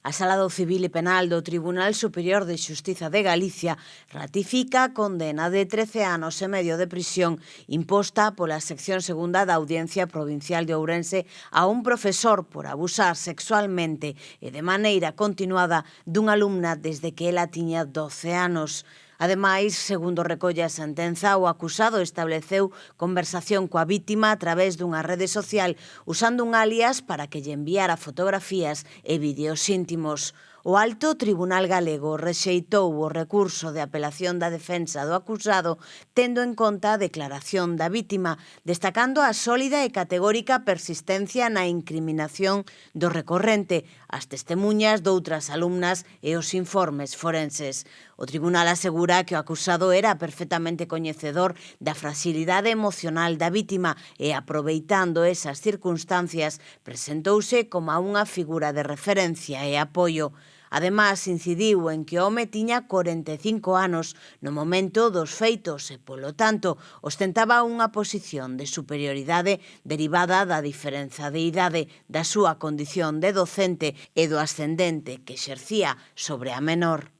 A Sala do Civil e Penal do Tribunal Superior de Xustiza de Galicia ratifica a condena de 13 anos e medio de prisión imposta pola sección segunda da Audiencia Provincial de Ourense a un profesor por abusar sexualmente e de maneira continuada dunha alumna desde que ela tiña 12 anos. Ademais, segundo recolle a sentenza, o acusado estableceu conversación coa vítima a través dunha rede social usando un alias para que lle enviara fotografías e vídeos íntimos. O Alto Tribunal Galego rexeitou o recurso de apelación da defensa do acusado tendo en conta a declaración da vítima, destacando a sólida e categórica persistencia na incriminación do recorrente, as testemuñas doutras alumnas e os informes forenses. O tribunal asegura que o acusado era perfectamente coñecedor da fragilidade emocional da vítima e, aproveitando esas circunstancias, presentouse como unha figura de referencia e apoio. Ademais, incidiu en que o home tiña 45 anos no momento dos feitos e, polo tanto, ostentaba unha posición de superioridade derivada da diferenza de idade, da súa condición de docente e do ascendente que exercía sobre a menor.